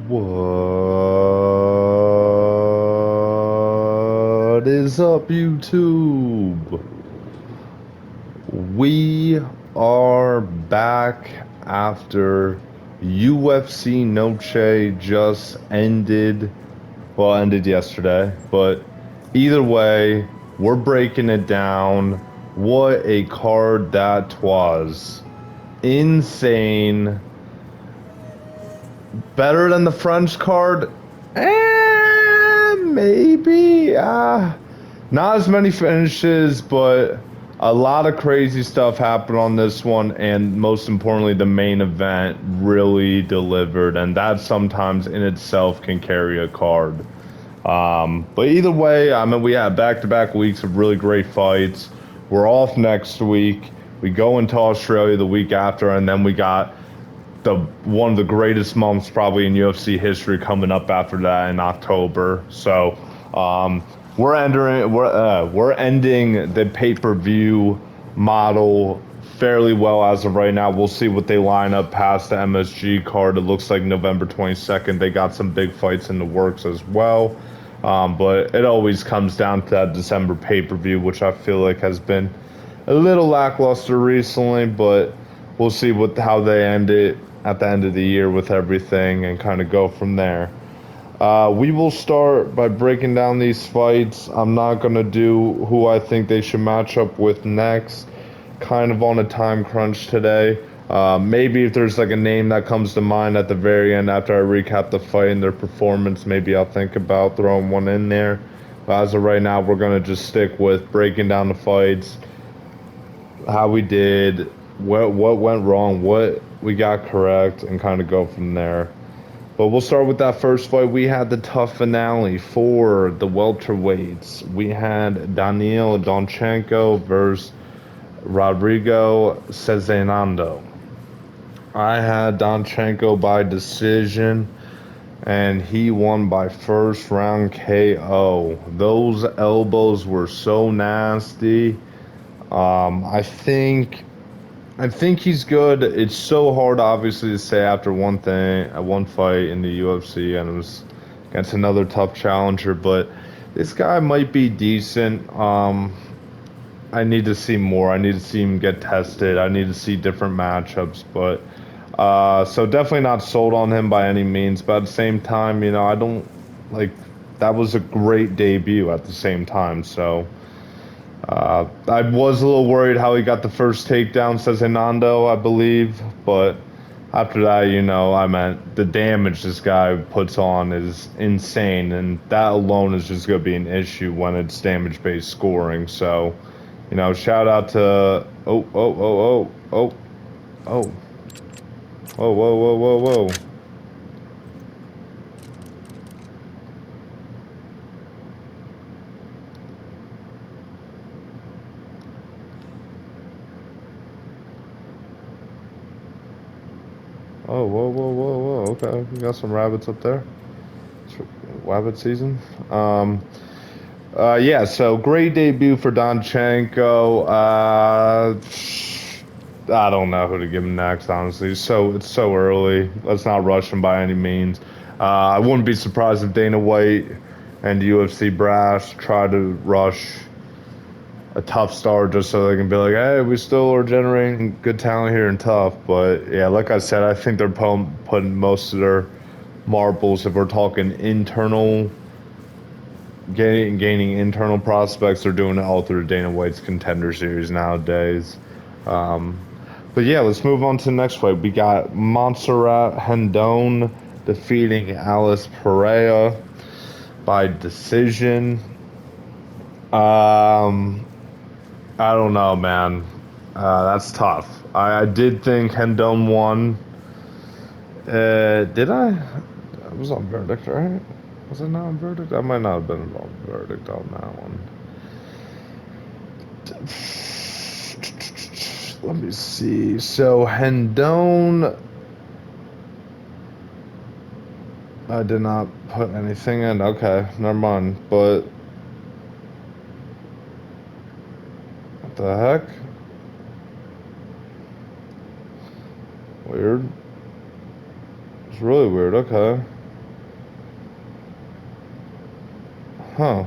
What is up, YouTube? We are back after UFC Noche just ended. Well, ended yesterday, but either way, we're breaking it down. What a card that was. Insane. Better than the French card? Maybe. Not as many finishes, but a lot of crazy stuff happened on this one, and most importantly, the main event really delivered, and that sometimes in itself can carry a card. But either way, I mean, we had back-to-back weeks of really great fights. We're off next week. We go into Australia the week after, and then we got the one of the greatest months probably in UFC history coming up after that in October. So we're ending the pay-per-view model fairly well as of right now. We'll see what they line up past the MSG card. It looks like November 22nd. They got some big fights in the works as well. But it always comes down to that December pay-per-view, which I feel like has been a little lackluster recently, but we'll see how they end it at the end of the year with everything and kind of go from there. We will start by breaking down these fights. I'm not going to do who I think they should match up with next. Kind of on a time crunch today. Maybe if there's like a name that comes to mind at the very end after I recap the fight and their performance, maybe I'll think about throwing one in there. But as of right now, we're going to just stick with breaking down the fights, how we did, what went wrong, what we got correct, and kind of go from there. But we'll start with that first fight. We had the tough finale for the welterweights. We had Daniil Donchenko versus Rodrigo Cezinando. I had Donchenko by decision, and he won by first round KO. Those elbows were so nasty. Um, I think I think he's good. It's so hard, obviously, to say after one fight in the UFC, and it was against another tough challenger. But this guy might be decent. I need to see more. I need to see him get tested. I need to see different matchups. But so definitely not sold on him by any means. But at the same time, I don't like that was a great debut at the same time. So. I was a little worried how he got the first takedown, says Hernando, I believe. But after that, I meant the damage this guy puts on is insane. And that alone is just going to be an issue when it's damage based scoring. So, shout out to. Oh, oh, oh, oh, oh, oh. Whoa, whoa, whoa, whoa, whoa. Oh, whoa, whoa, whoa, whoa. Okay, we got some rabbits up there. It's rabbit season. Yeah, so great debut for Donchenko. I don't know who to give him next, honestly. It's so early. Let's not rush him by any means. I wouldn't be surprised if Dana White and UFC brass try to rush a tough star just so they can be like, hey, we still are generating good talent here in tough. But yeah, like I said, I think they're putting most of their marbles, if we're talking internal gaining internal prospects. They're doing it all through Dana White's Contender Series nowadays. Um, but yeah, let's move on to the next fight. We got Montserrat Hendon defeating Alice Pereira by decision. Um, I don't know, man. That's tough. I did think Hendon won. Did I? I was on verdict, right? Was it not on verdict? I might not have been on verdict on that one. Let me see. So Hendon, I did not put anything in. Okay, never mind. But what the heck? Weird. It's really weird. Okay. Huh.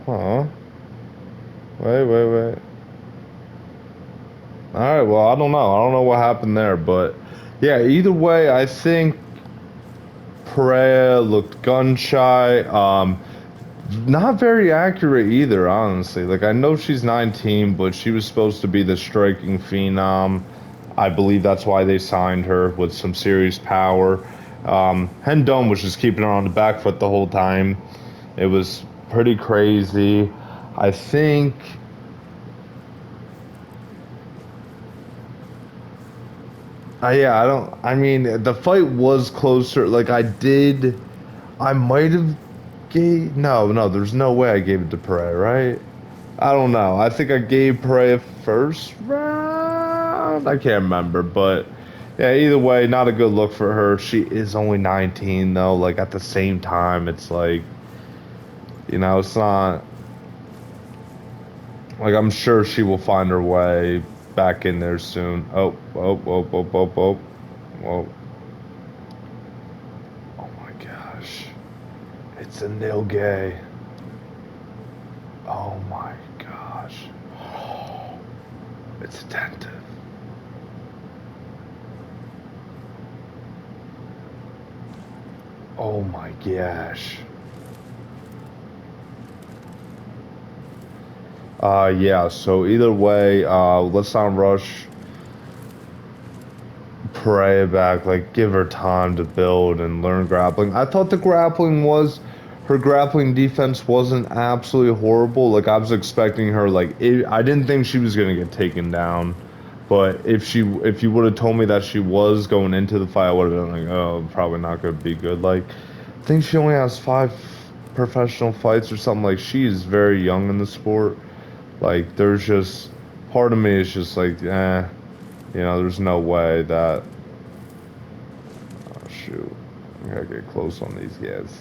Huh. Wait. All right, well, I don't know. I don't know what happened there, but yeah, either way, I think Perea looked gun shy. Not very accurate either, honestly. Like, I know she's 19, but she was supposed to be the striking phenom. I believe that's why they signed her with some serious power. Hendon was just keeping her on the back foot the whole time. It was pretty crazy. I think. Yeah, I don't. I mean, the fight was closer. Like, I might have gave. No, there's no way I gave it to Pereira, right? I don't know. I think I gave Pereira first round. I can't remember, but yeah, either way, not a good look for her. She is only 19, though. Like, at the same time, it's like, it's not. Like, I'm sure she will find her way back in there soon. Oh. Oh my gosh. It's a nil gay. Oh my gosh. It's attentive. Oh my gosh. Yeah, so either way, let's not rush Perea back. Like, give her time to build and learn grappling. I thought her grappling defense wasn't absolutely horrible. Like, I was expecting her, like, I didn't think she was gonna get taken down. But if you would have told me that she was going into the fight, I would have been like, oh, probably not gonna be good. Like, I think she only has 5 professional fights or something. Like, she is very young in the sport. Like, there's just part of me is just like, there's no way that. Oh shoot, I gotta get close on these guys.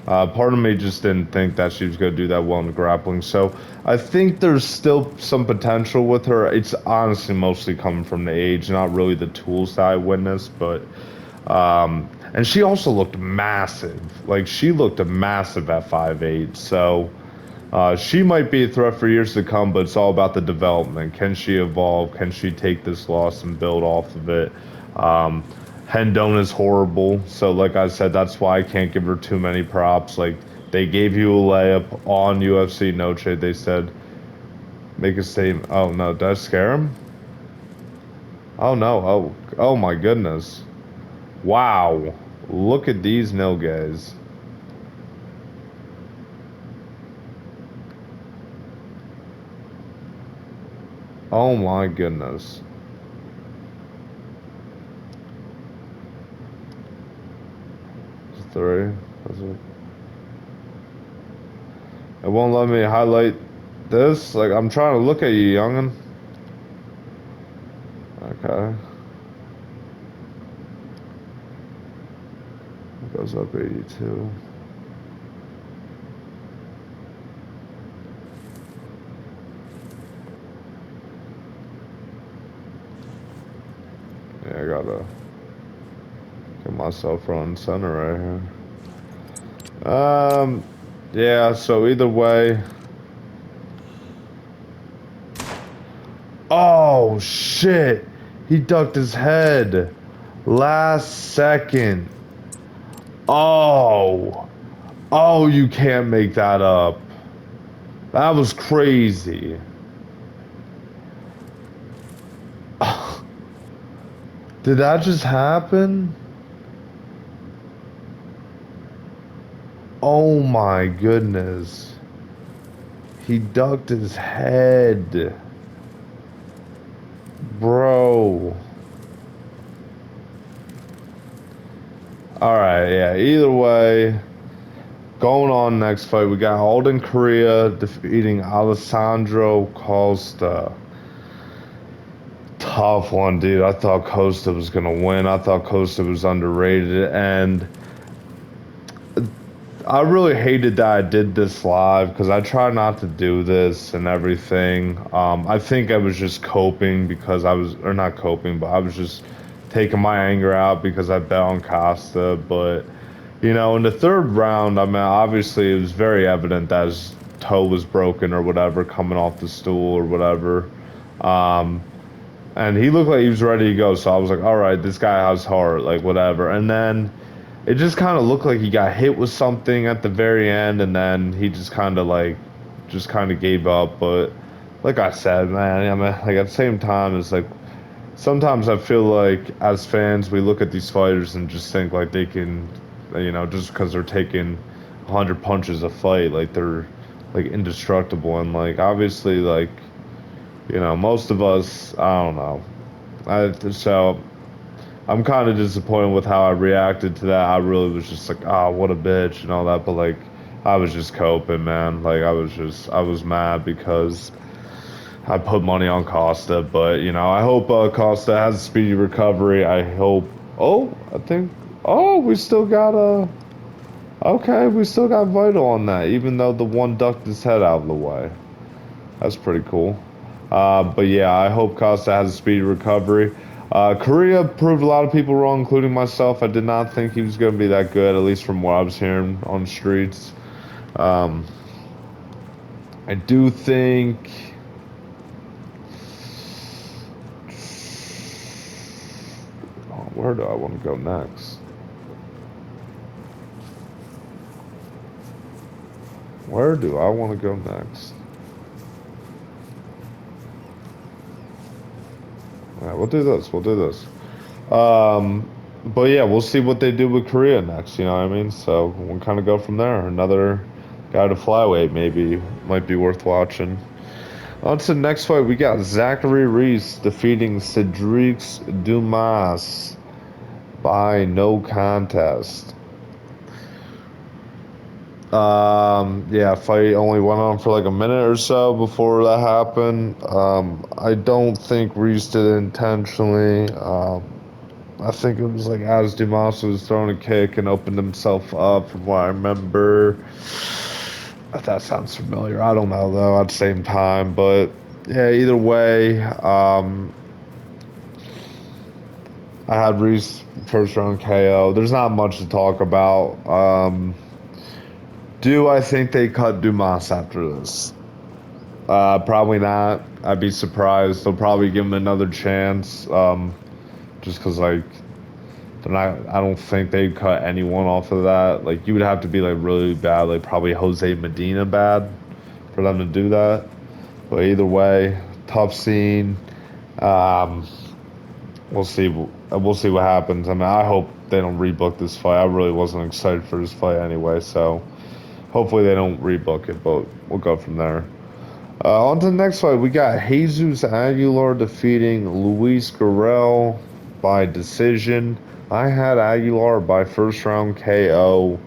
Part of me just didn't think that she was going to do that well in the grappling. So I think there's still some potential with her. It's honestly mostly coming from the age, not really the tools that I witnessed. But and she also looked massive. Like, she looked massive at 5'8". So she might be a threat for years to come. But it's all about the development. Can she evolve? Can she take this loss and build off of it? Um, Hendon is horrible. So, like I said, that's why I can't give her too many props. Like, they gave you a layup on UFC Noche. They said, make a statement. Oh, no. Did I scare him? Oh, no. Oh my goodness. Wow. Look at these nil guys. Oh, my goodness. Three. That's it. It won't let me highlight this. Like, I'm trying to look at you, youngin. Okay. It goes up 82. Yeah, I gotta get myself front and center right here. Yeah, so either way. Oh, shit. He ducked his head. Last second. Oh. Oh, you can't make that up. That was crazy. Did that just happen? Oh my goodness. He ducked his head. Bro. Alright, yeah, either way. Going on next fight, we got Alden Korea defeating Alessandro Costa. Tough one, dude. I thought Costa was gonna win. I thought Costa was underrated, and I really hated that I did this live because I try not to do this and everything. I think I was just coping because or not coping, but I was just taking my anger out because I bet on Costa. But In the third round, I mean, obviously it was very evident that his toe was broken or whatever, coming off the stool or whatever. Um, and he looked like he was ready to go. So I was like, all right, this guy has heart, like whatever. And then it just kind of looked like he got hit with something at the very end, and then he just kind of gave up. But like I said, man, I mean, like at the same time, it's like sometimes I feel like as fans, we look at these fighters and just think like they can, just because they're taking 100 punches a fight, like they're like indestructible. And like obviously, like most of us, I don't know. So I'm kind of disappointed with how I reacted to that. I really was just like, oh, what a bitch and all that. But like, I was just coping, man. Like I was mad because I put money on Costa. But I hope Costa has a speedy recovery. I hope. Oh, I think. Oh, we still got a. Okay, we still got Vital on that, even though the one ducked his head out of the way. That's pretty cool. But yeah, I hope Costa has a speedy recovery. Korea proved a lot of people wrong, including myself. I did not think he was going to be that good, at least from what I was hearing on the streets. Um, I do think. Oh, where do I want to go next? Where do I want to go next? All right, we'll do this. We'll do this. But yeah, we'll see what they do with Korea next. You know what I mean? So we'll kind of go from there. Another guy to flyweight maybe might be worth watching. On to the next fight, we got Zachary Reese defeating Cedric Dumas by no contest. Yeah, fight only went on for like a minute or so before that happened. I don't think Reese did it intentionally. I think it was like as Dumas was throwing a kick and opened himself up, from what I remember. That sounds familiar. I don't know though at the same time, but yeah, either way, I had Reese first round KO. There's not much to talk about. Do I think they cut Dumas after this? Probably not. I'd be surprised. They'll probably give him another chance. Just because like they're not. I don't think they'd cut anyone off of that. Like you would have to be like really bad, like probably Jose Medina bad, for them to do that. But either way, tough scene. Um, we'll see. We'll see what happens. I mean, I hope they don't rebook this fight. I really wasn't excited for this fight anyway, so hopefully they don't rebook it. But we'll go from there. On to the next fight, we got Jesus Aguilar defeating Luis Guerrero by decision. I had Aguilar by first round KO,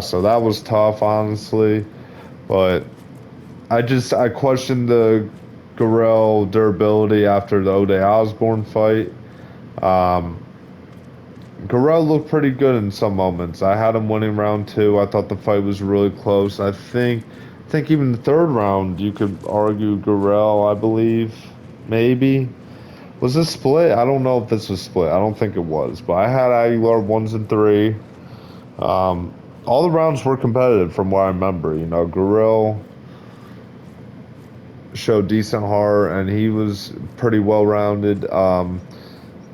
so that was tough, honestly. But I questioned the Guerrero durability after the O'Day Osborne fight. Um, Guerrero looked pretty good in some moments. I had him winning round two. I thought the fight was really close. I think even the third round, you could argue Guerrero, I believe, maybe. Was this split? I don't know if this was split. I don't think it was, but I had Aguilar ones and three. Um, all the rounds were competitive from what I remember. Guerrero showed decent heart, and he was pretty well rounded.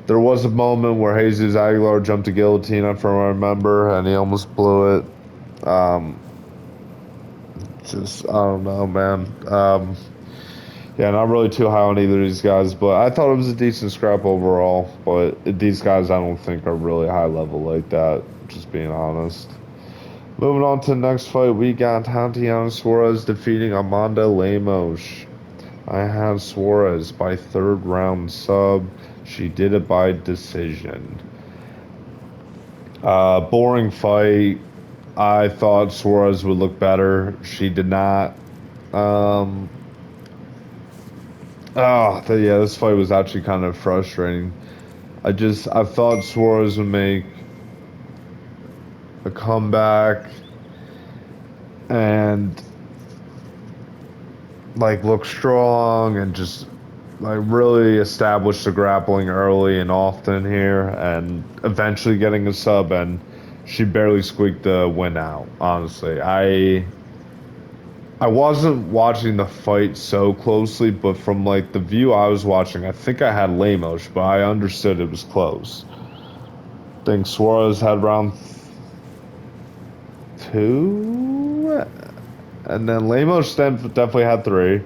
There was a moment where Jesus Aguilar jumped a guillotine, from what I remember, and he almost blew it. Just I don't know, man. Yeah, not really too high on either of these guys, but I thought it was a decent scrap overall. But these guys, I don't think are really high level like that. Just being honest. Moving on to the next fight, we got Tatiana Suarez defeating Amanda Lemos. I have Suarez by third round sub. She did it by decision. Boring fight. I thought Suarez would look better. She did not. Um, yeah, this fight was actually kind of frustrating. I thought Suarez would make a comeback and like look strong and just like really establish the grappling early and often here and eventually getting a sub, and she barely squeaked the win out. Honestly, I wasn't watching the fight so closely, but from like the view I was watching, I think I had Lemos, but I understood it was close. I think Suarez had round two, and then Lemos definitely had three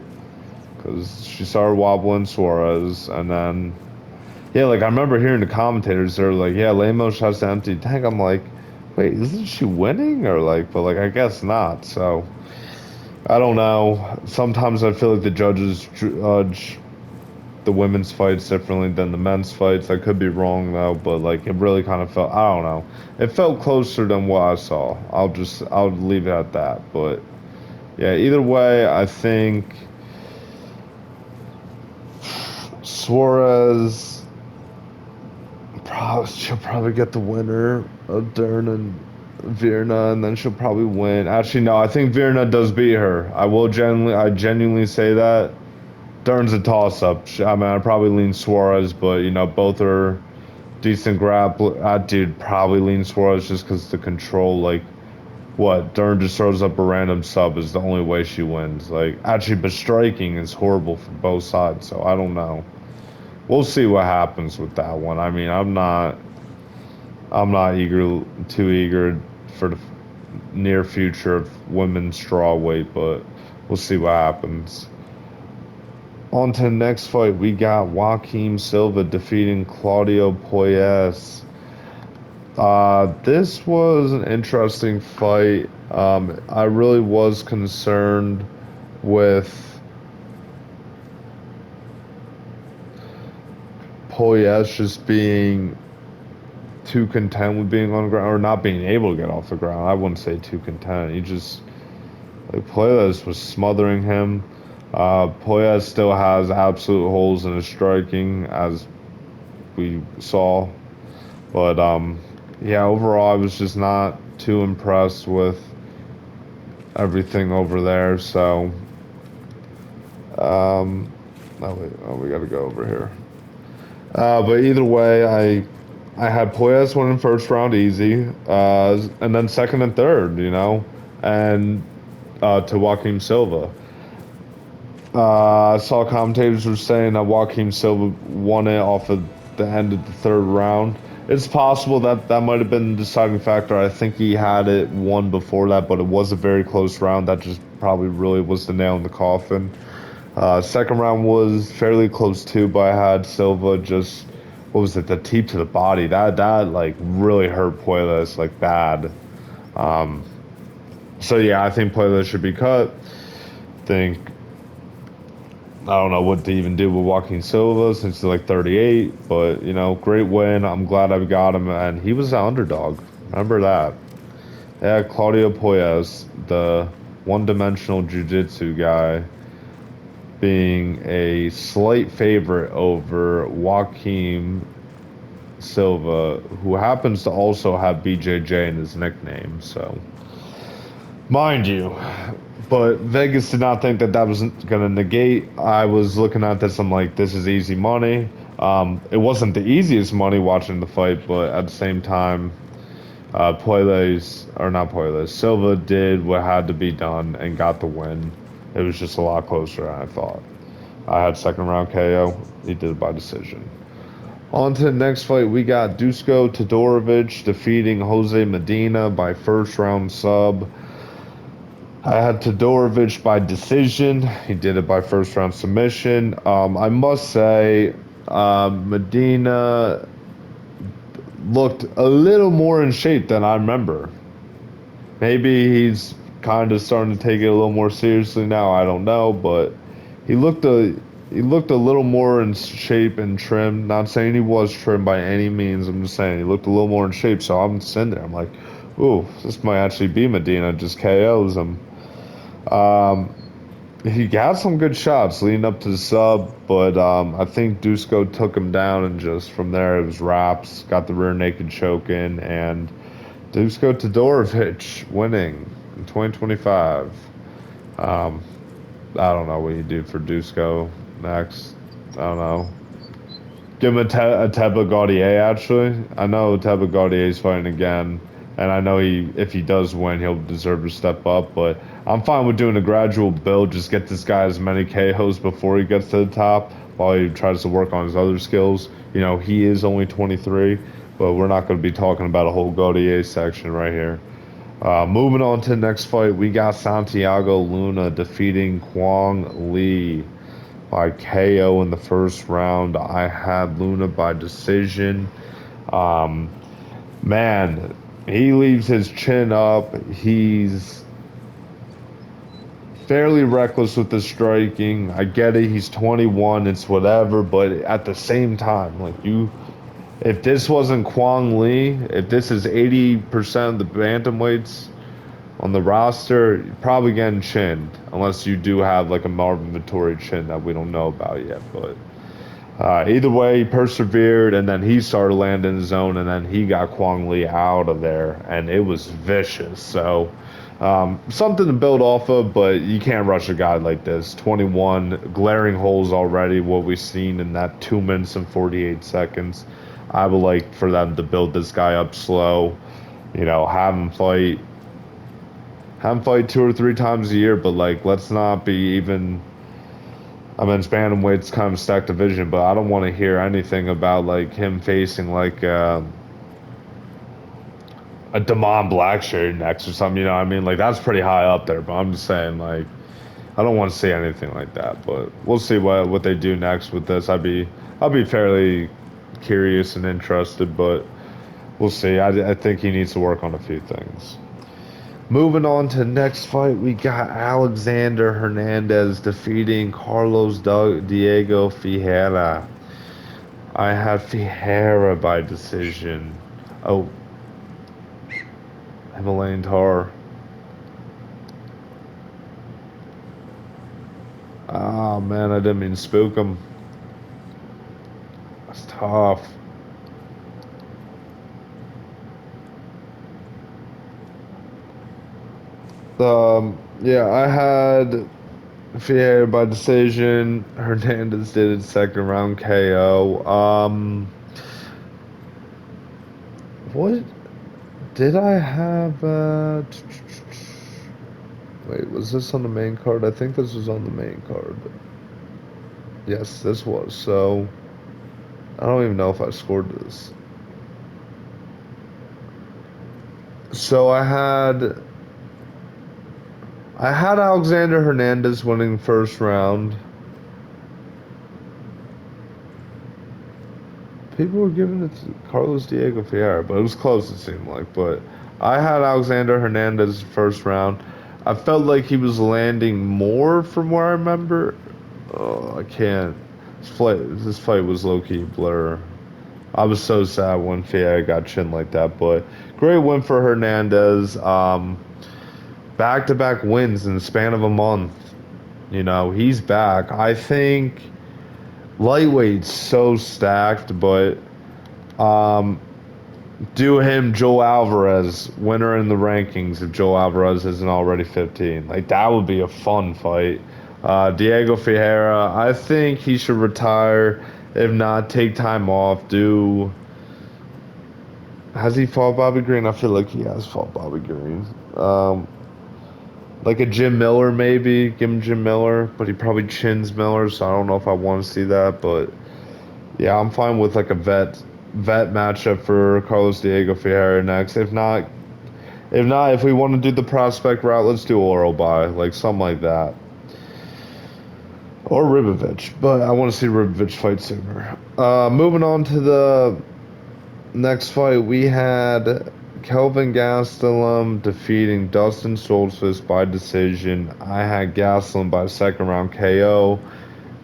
because she started wobbling Suarez, and then yeah, like I remember hearing the commentators, they're like, "Yeah, Lemos has to empty tank." I'm like, "Wait, isn't she winning?" Or like, but like I guess not. So I don't know. Sometimes I feel like the judges judge the women's fights differently than the men's fights. I could be wrong though, but like it really kind of felt, I don't know. It felt closer than what I saw. I'll leave it at that. But yeah, either way, I think Suarez she'll probably get the winner of Dern and Virna, and then she'll probably win. Actually, no, I think Virna does beat her. I genuinely say that. Dern's a toss-up. I mean, I probably lean Suarez, but you know, both are decent grapple. Dude, probably lean Suarez just because the control. Like, what? Dern just throws up a random sub is the only way she wins. Like, actually, but striking is horrible for both sides. So I don't know. We'll see what happens with that one. I mean, I'm not too eager for the near future of women's strawweight, but we'll see what happens. On to the next fight, we got Joaquim Silva defeating Claudio Puelles. This was an interesting fight. I really was concerned with Puelles just being too content with being on the ground or not being able to get off the ground. I wouldn't say too content. He just like Puelles was smothering him. Puelles still has absolute holes in his striking, as we saw. But yeah, overall, I was just not too impressed with everything over there. So, we got to go over here. But either way, I had Puelles winning first round easy, and then second and third, you know, and to Joaquim Silva. I saw commentators were saying that Joaquim Silva won it off of the end of the third round. It's possible that that might have been the deciding factor. I think he had it won before that, but it was a very close round. That just probably really was the nail in the coffin. Second round was fairly close too, but I had Silva just, what was it, the teep to the body. That like really hurt Puelles like bad. Um, so yeah, I think Puelles should be cut. Think I don't know what to even do with Joaquin Silva since he's like 38, but you know, great win. I'm glad I got him, and he was an underdog. Remember that? Yeah, Claudio Puelles, the one-dimensional jiu-jitsu guy, being a slight favorite over Joaquim Silva, who happens to also have BJJ in his nickname. So, mind you, but Vegas did not think that that was going to negate. I was looking at this. I'm like, this is easy money. It wasn't the easiest money watching the fight, but at the same time, Silva did what had to be done and got the win. It was just a lot closer than I thought. I had second round KO. He did it by decision. On to the next fight, we got Dusko Todorovic defeating Jose Medina by first round sub. I had Todorovic by decision. He did it by first round submission. I must say, Medina looked a little more in shape than I remember. Maybe he's kind of starting to take it a little more seriously now. I don't know, but he looked a little more in shape and trim. Not saying he was trim by any means. I'm just saying he looked a little more in shape. So I'm sitting there. I'm like, ooh, this might actually be Medina. Just KOs him. He got some good shots leading up to the sub, but I think Dusko took him down, and just from there it was wraps. Got the rear naked choke in, and Dusko Todorovic winning in 2025. I don't know what you do for Dusko next. I don't know. Give him a Teba Gaudier, actually. I know Teba Gaudier's fighting again. And I know if he does win, he'll deserve to step up. But I'm fine with doing a gradual build. Just get this guy as many KOs before he gets to the top, while he tries to work on his other skills. You know, he is only 23, but we're not going to be talking about a whole Gautier section right here. Moving on to the next fight, we got Santiago Luna defeating Kwang Lee by KO in the first round. I had Luna by decision. Um, Man, he leaves his chin up. He's fairly reckless with the striking. I get it. He's 21. It's whatever. But at the same time, if this wasn't Kwang Lee, if this is 80% of the bantamweights on the roster, you're probably getting chinned. Unless you do have like a Marvin Vettori chin that we don't know about yet. But either way, he persevered, and then he started landing his zone, and then he got Kwang Lee out of there, and it was vicious. So, something to build off of, but you can't rush a guy like this. 21 glaring holes already, what we've seen in that 2 minutes and 48 seconds. I would like for them to build this guy up slow, you know, have him fight 2 or 3 times a year, but like, let's not be even. I mean, bantamweight's kind of a stacked division, but I don't want to hear anything about like him facing like a Damon Blackshear next or something. You know what I mean? Like that's pretty high up there. But I'm just saying, like, I don't want to see anything like that. But we'll see what they do next with this. I'll be fairly curious and interested, but we'll see. I think he needs to work on a few things. Moving on to the next fight, we got Alexander Hernandez defeating Carlos Diego Ferreira. I had Ferreira by decision. Oh, Himalayan Tar. Oh man, I didn't mean to spook him. That's tough. Yeah, I had Ferreira by decision. Hernandez did it second round KO. What did I have? Wait, was this on the main card? I think this was on the main card. Yes, this was. So I don't even know if I scored this. So I had Alexander Hernandez winning first round. People were giving it to Carlos Diego Ferreira, but it was close, it seemed like. But I had Alexander Hernandez first round. I felt like he was landing more from where I remember. Oh, I can't. This fight was low key blur. I was so sad when Ferreira got chin like that, but great win for Hernandez. Back-to-back wins in the span of a month. You know, he's back. I think lightweight's so stacked, but um, do him Joe Alvarez, winner in the rankings if Joe Alvarez isn't already 15. Like, that would be a fun fight. Diego Ferreira, I think he should retire. If not, take time off. Has he fought Bobby Green? I feel like he has fought Bobby Green. Like a Jim Miller, maybe. Give him Jim Miller, but he probably chins Miller, so I don't know if I want to see that. But yeah, I'm fine with like a vet matchup for Carlos Diego Ferreira next. If we want to do the prospect route, let's do Oral by like something like that. Or Ribovich, but I want to see Ribovich fight sooner. Moving on to the next fight, we had Kelvin Gastelum defeating Dustin Stoltzfus by decision. I had Gastelum by second round KO.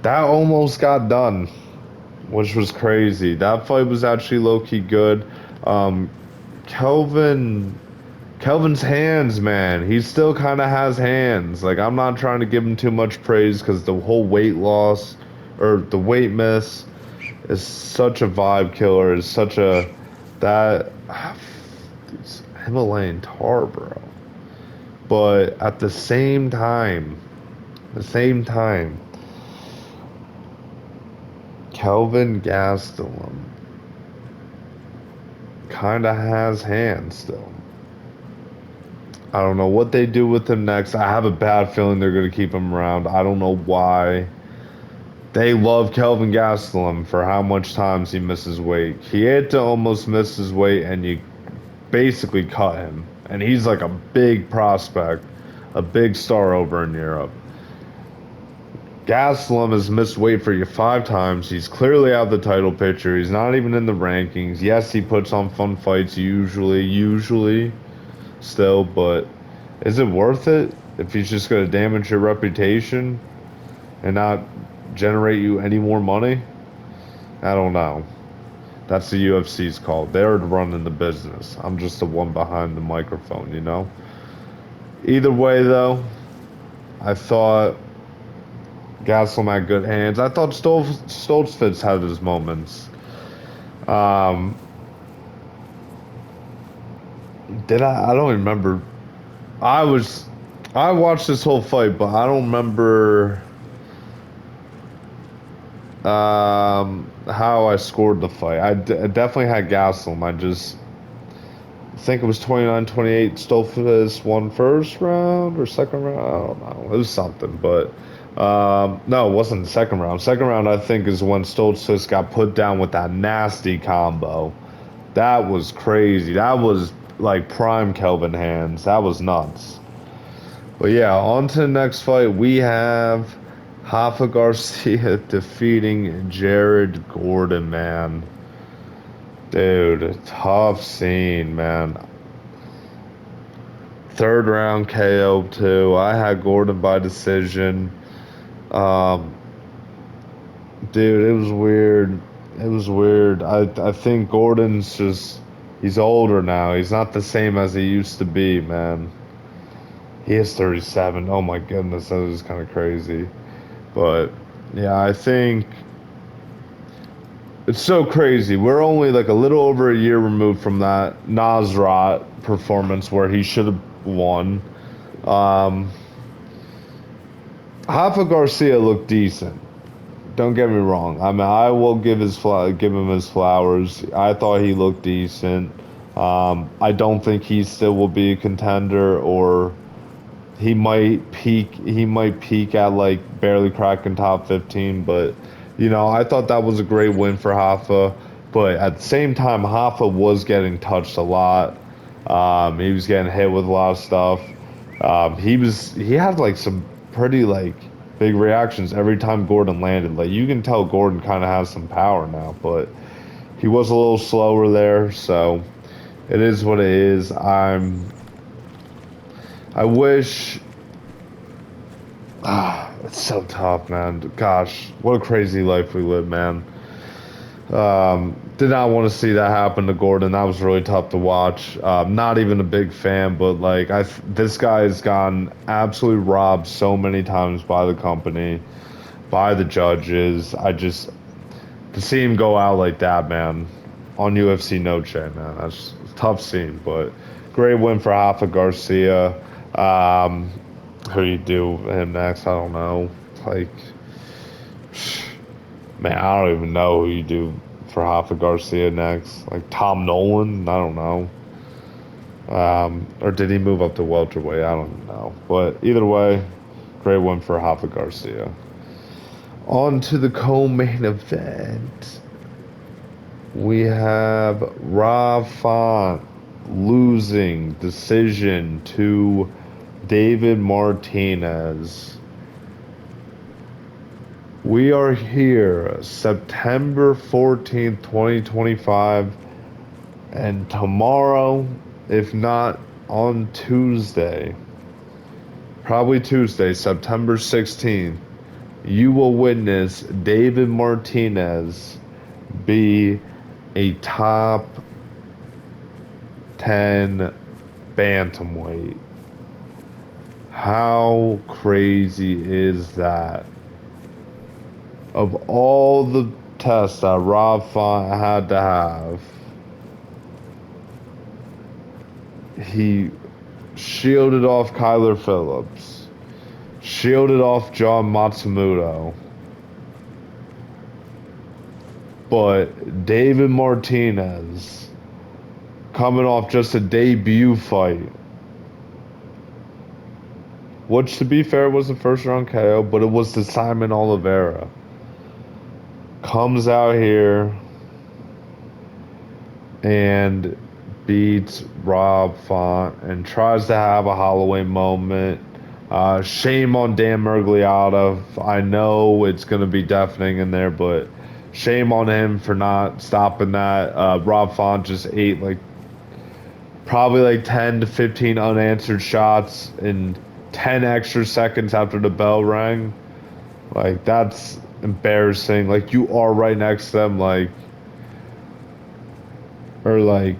That almost got done, which was crazy. That fight was actually low-key good. Um, Kelvin Kelvin's hands, man. He still kind of has hands. Like, I'm not trying to give him too much praise because the whole weight loss or the weight miss is such a vibe killer. Is such a that Himalayan tar, bro. But at the same time, Kelvin Gastelum kind of has hands still. I don't know what they do with him next. I have a bad feeling they're going to keep him around. I don't know why. They love Kelvin Gastelum for how much times he misses weight. He had to almost miss his weight, and you basically cut him. And he's like a big prospect, a big star over in Europe. Gastelum has missed weight for you 5 times. He's clearly out of the title picture. He's not even in the rankings. Yes, he puts on fun fights usually still, but is it worth it if he's just going to damage your reputation and not generate you any more money? I don't know. That's the UFC's call. They're running the business. I'm just the one behind the microphone, you know? Either way, though, I thought Gastelum had good hands. I thought Stoltzfus had his moments. Um, did I? I don't remember. I was. I watched this whole fight, but I don't remember how I scored the fight. I definitely had Gastelum. I just think it was 29-28. Stoltzfus won first round or second round. I don't know. It was something, but no, it wasn't the second round. Second round, I think, is when Stoltzfus got put down with that nasty combo. That was crazy. That was like prime Kelvin hands. That was nuts. But yeah, on to the next fight. We have Rafa Garcia defeating Jared Gordon, man. Dude, tough scene, man. Third round KO too. I had Gordon by decision. Um, dude, it was weird. It was weird. I think Gordon's just he's older now. He's not the same as he used to be, man. He is 37. Oh my goodness, that is kind of crazy. But yeah, I think it's so crazy. We're only like a little over a year removed from that Nasrat performance where he should have won. Um, Rafa Garcia looked decent. Don't get me wrong. I mean, I will give him his flowers. I thought he looked decent. I don't think he still will be a contender, or he might peak. He might peak at like barely cracking top 15. But I thought that was a great win for Hoffa. But at the same time, Hoffa was getting touched a lot. He was getting hit with a lot of stuff. He had like some pretty like big reactions every time Gordon landed. Like you can tell Gordon kind of has some power now, but he was a little slower there, so it is what it is. I wish it's so tough, man. Gosh, what a crazy life we live, man. Did not want to see that happen to Gordon. That was really tough to watch. Not even a big fan, but like this guy has gotten absolutely robbed so many times by the company, by the judges. To see him go out like that, man, on UFC Noche, man, that's a tough scene. But great win for Rafa Garcia. Who do you do him next? I don't know. Like, man, I don't even know who you do for Rafa Garcia next. Like Tom Nolan? I don't know. Or did he move up to welterweight? I don't know. But either way, great win for Rafa Garcia. On to the co-main event. We have Rob Font losing decision to David Martinez. We are here September 14th, 2025, and tomorrow, if not on Tuesday, probably Tuesday, September 16th, you will witness David Martinez be a top 10 bantamweight. How crazy is that? Of all the tests that Rob Font had to have, he shielded off Kyler Phillips, shielded off John Matsumoto, but David Martinez, coming off just a debut fight, which to be fair was a first round KO, but it was the Simon Oliveira. Comes out here and beats Rob Font and tries to have a Halloween moment. Shame on Dan Mergliotta. I know it's going to be deafening in there, but shame on him for not stopping that. Rob Font just ate like probably like 10 to 15 unanswered shots in 10 extra seconds after the bell rang. Like, that's embarrassing. Like, you are right next to them, like, or like,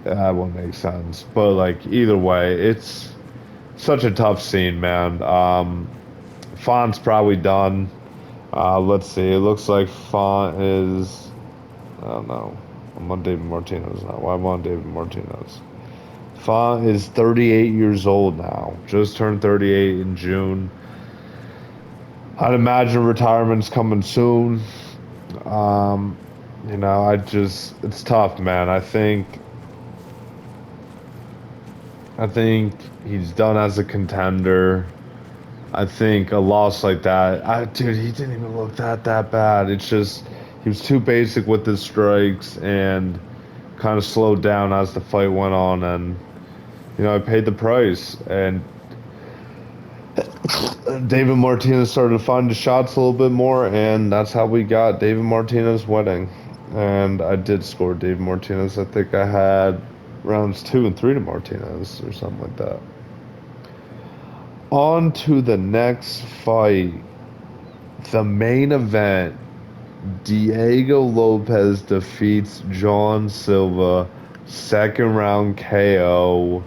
that won't make sense. But like, either way, it's such a tough scene, man. Font's probably done. Let's see. It looks like Font is. I don't know. I'm on David Martinez now. Why am I on David Martinez? Font is 38 years old now. Just turned 38 in June. I'd imagine retirement's coming soon. Um, it's tough, man. I think he's done as a contender. I think a loss like that, dude, he didn't even look that bad. It's just he was too basic with his strikes and kind of slowed down as the fight went on, and I paid the price. And David Martinez started to find the shots a little bit more, and that's how we got David Martinez winning. And I did score David Martinez. I think I had rounds 2 and 3 to Martinez or something like that. On to the next fight. The main event. Diego Lopes defeats John Silva. Second round KO.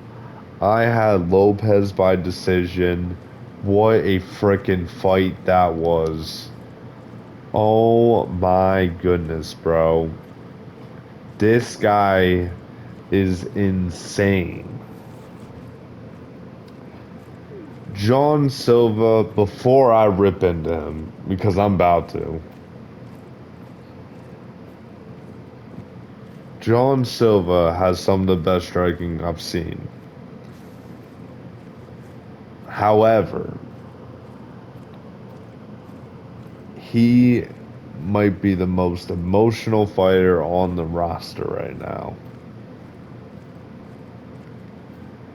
I had Lopes by decision. What a freaking fight that was. Oh my goodness, bro. This guy is insane. John Silva, before I rip into him, because I'm about to. John Silva has some of the best striking I've seen. However, he might be the most emotional fighter on the roster right now.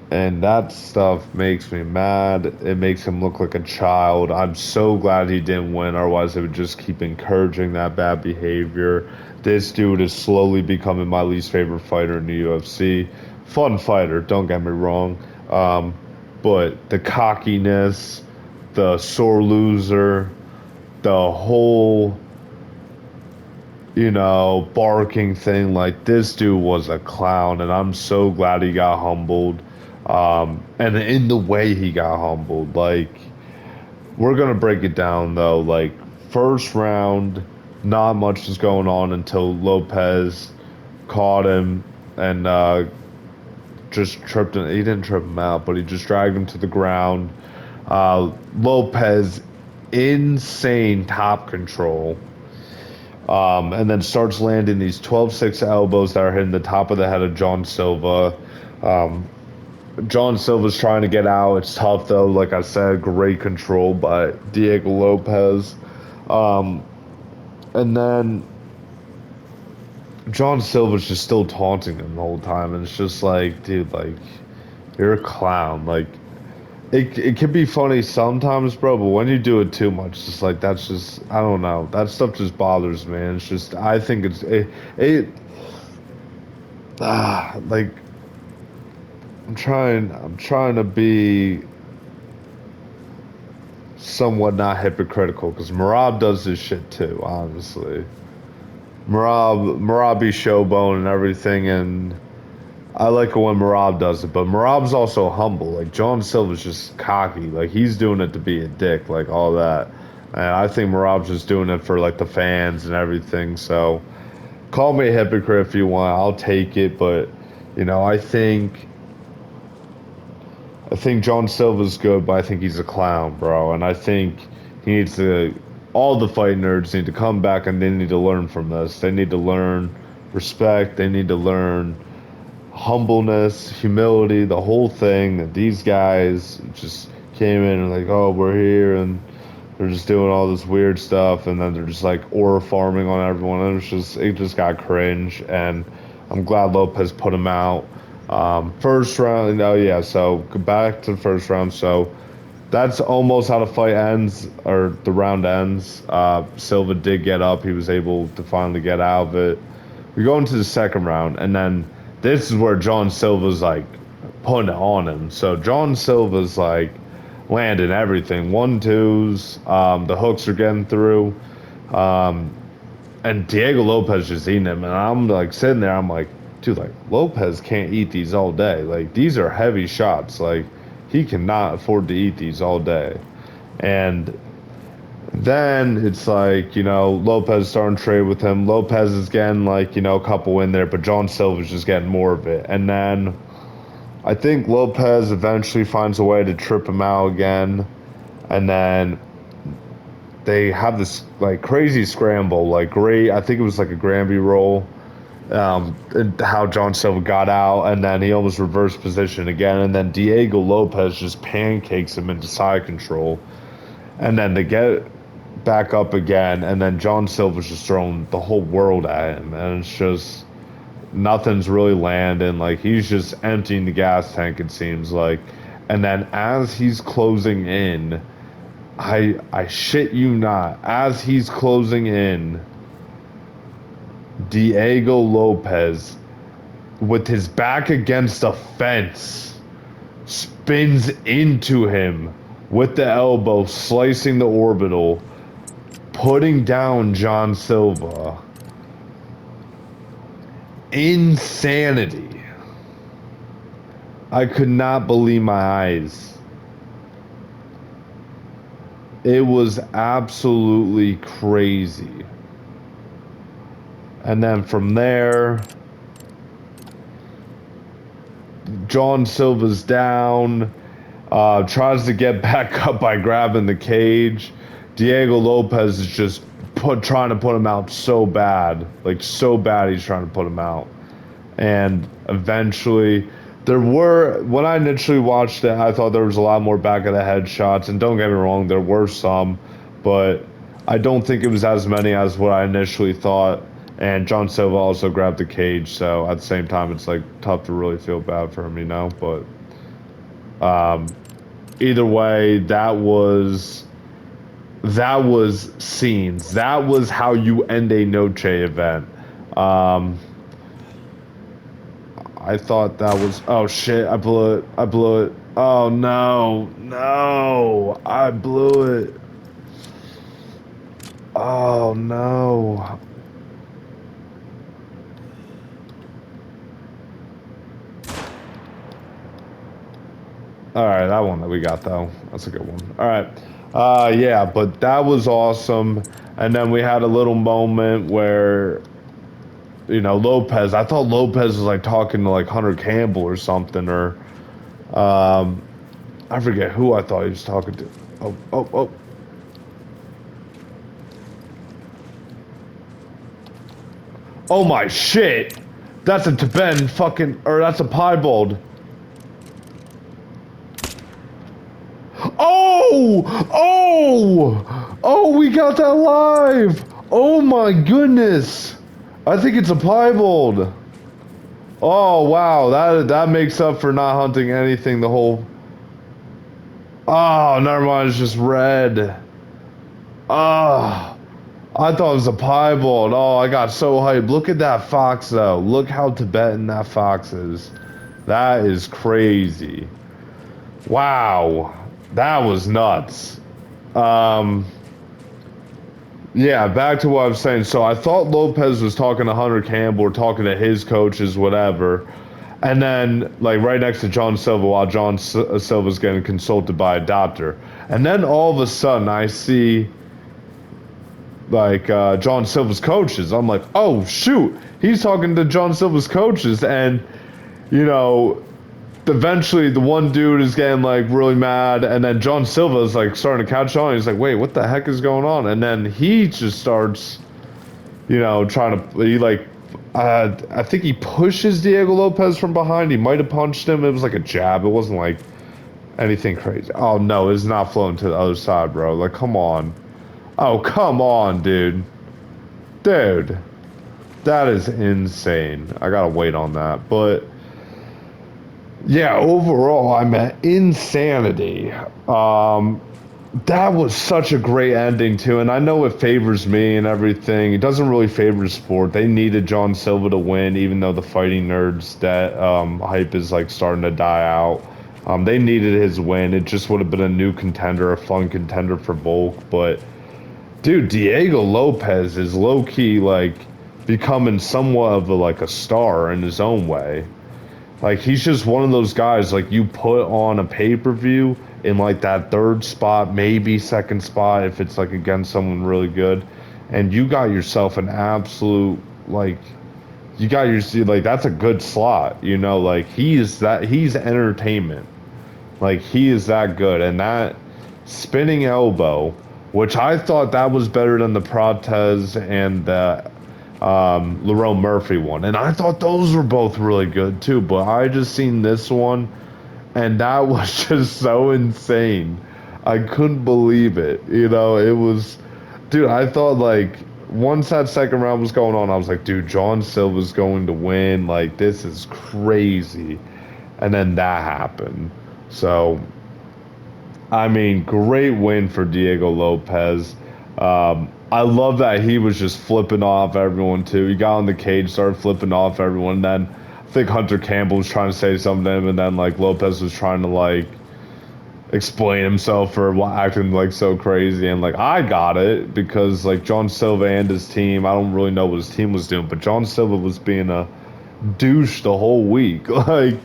And that stuff makes me mad. It makes him look like a child. I'm so glad he didn't win, otherwise it would just keep encouraging that bad behavior. This dude is slowly becoming my least favorite fighter in the UFC. Fun fighter, don't get me wrong. But the cockiness, the sore loser, the whole, barking thing, like, this dude was a clown, and I'm so glad he got humbled. And in the way he got humbled, like, we're gonna break it down though. Like, first round, not much is going on until Lopes caught him and just tripped him. He didn't trip him out, but he just dragged him to the ground. Lopes, insane top control. And then starts landing these 12-6 elbows that are hitting the top of the head of John Silva. John Silva's trying to get out. It's tough, though. Like I said, great control by Diego Lopes. And then John Silva's just still taunting him the whole time. And it's just like, dude, like, you're a clown. Like, it can be funny sometimes, bro, but when you do it too much, just like, that's just, I don't know. That stuff just bothers me. And it's just, I think like, I'm trying to be somewhat not hypocritical, because Marab does this shit too, honestly. Marab be showbone and everything, and I like it when Marab does it, but Marab's also humble. Like, John Silva's just cocky. Like, he's doing it to be a dick, like, all that. And I think Marab's just doing it for, like, the fans and everything. So, call me a hypocrite if you want. I'll take it, but, I think John Silva's good, but I think he's a clown, bro. And I think he needs to. All the fight nerds need to come back, and they need to learn from this. They need to learn respect. They need to learn humbleness, humility, the whole thing. That these guys just came in and like, oh, we're here, and they're just doing all this weird stuff, and then they're just like aura farming on everyone, and it just got cringe, and I'm glad Lopez put him out. First round, oh yeah, so back to the first round, so that's almost how the fight ends, or the round ends. Silva did get up, he was able to finally get out of it. We go into the second round, and then this is where John Silva's like putting it on him. So John Silva's like landing everything, 1-2s. The hooks are getting through, and Diego Lopez just eating him. And I'm like sitting there, I'm like, dude, like Lopez can't eat these all day. Like these are heavy shots. Like he cannot afford to eat these all day. And then it's like, Lopez starting to trade with him. Lopez is getting like, a couple in there, but John Silva's just getting more of it. And then I think Lopez eventually finds a way to trip him out again. And then they have this like crazy scramble, like great. I think it was like a Granby roll. And how John Silva got out, and then he almost reversed position again. And then Diego Lopez just pancakes him into side control. And then they get back up again, and then John Silva's just throwing the whole world at him, and it's just nothing's really landing. Like he's just emptying the gas tank, it seems like. And then as he's closing in, I shit you not, as he's closing in, Diego Lopez, with his back against a fence, spins into him with the elbow, slicing the orbital, putting down John Silva. Insanity. I could not believe my eyes. It was absolutely crazy. And then from there, John Silva's down, tries to get back up by grabbing the cage. Diego Lopez is just trying to put him out so bad. Like, so bad he's trying to put him out. And eventually, when I initially watched it, I thought there was a lot more back of the head shots. And don't get me wrong, there were some. But I don't think it was as many as what I initially thought. And John Silva also grabbed the cage, so at the same time, it's like tough to really feel bad for him, But either way, that was scenes. That was how you end a Noche event. I thought that was. Oh shit! I blew it. Oh no! I blew it. Oh no! All right, that one that we got though, that's a good one. All right, yeah, but that was awesome. And then we had a little moment where, Lopez. I thought Lopez was like talking to like Hunter Campbell or something, or I forget who I thought he was talking to. Oh. Oh my shit! That's a Tibetan fucking, or that's a piebald. Oh, we got that live. Oh my goodness. I think it's a piebald. Oh wow, that makes up for not hunting anything the whole. Oh, never mind, it's just red. Ah, I thought it was a piebald. Oh, I got so hyped. Look at that fox though. Look how Tibetan that fox is. That is crazy. Wow. That was nuts. Yeah, back to what I was saying. So I thought Lopez was talking to Hunter Campbell or talking to his coaches, whatever. And then, like, right next to John Silva while John Silva's getting consulted by a doctor. And then all of a sudden I see, like, John Silva's coaches. I'm like, oh, shoot. He's talking to John Silva's coaches. And, eventually the one dude is getting like really mad, and then John Silva is like starting to catch on. He's like, wait, what the heck is going on? And then he just starts, trying to, I think he pushes Diego Lopez from behind. He might have punched him. It was like a jab. It wasn't like Anything crazy? Oh no, it's not flowing to the other side, bro. Like, come on. Oh, come on, dude. Dude, that is insane. I gotta wait on that. But yeah, overall, I'm at insanity. Um, that was such a great ending too, and I know it favors me and everything. It doesn't really favor the sport. They needed John Silva to win, even though the fighting nerds that hype is like starting to die out. They needed his win. It just would have been a new contender, a fun contender for Volk. But dude, Diego Lopez is low key like becoming somewhat of like a star in his own way. Like he's just one of those guys like you put on a pay-per-view in like that third spot, maybe second spot if it's like against someone really good, and you got yourself an absolute like you got your like that's a good slot, you know, like he's entertainment. Like he is that good and that spinning elbow, which I thought that was better than the Protez and the Lerone Murphy one. And I thought those were both really good too, but I just seen this one and that was just so insane. I couldn't believe it. You know, it was, dude, I thought like once that second round was going on, I was like, dude, John Silva's going to win. Like, this is crazy. And then that happened. So, I mean, great win for Diego Lopez. I love that he was just flipping off everyone too. He got on the cage, started flipping off everyone. Then I think Hunter Campbell was trying to say something to him, and then like Lopez was trying to like explain himself for acting like so crazy. And like I got it because like John Silva and his team, I don't really know what his team was doing, but John Silva was being a douche the whole week. Like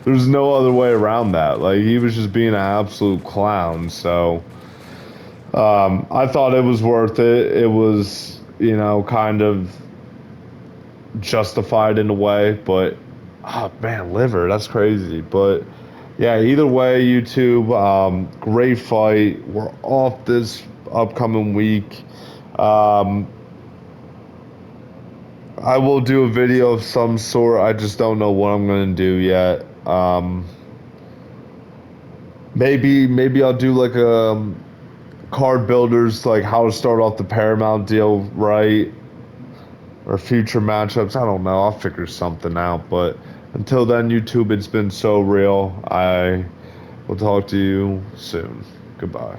there's no other way around that. Like he was just being an absolute clown. So I thought it was worth it. It was, you know, kind of justified in a way, but oh man, liver, that's crazy. But yeah, either way, YouTube, great fight. We're off this upcoming week. Um, I will do a video of some sort. I just don't know what I'm gonna do yet. Maybe I'll do like a card builders, like how to start off the Paramount deal right, or future matchups. I don't know. I'll figure something out. But until then, YouTube, it's been so real. I will talk to you soon. Goodbye.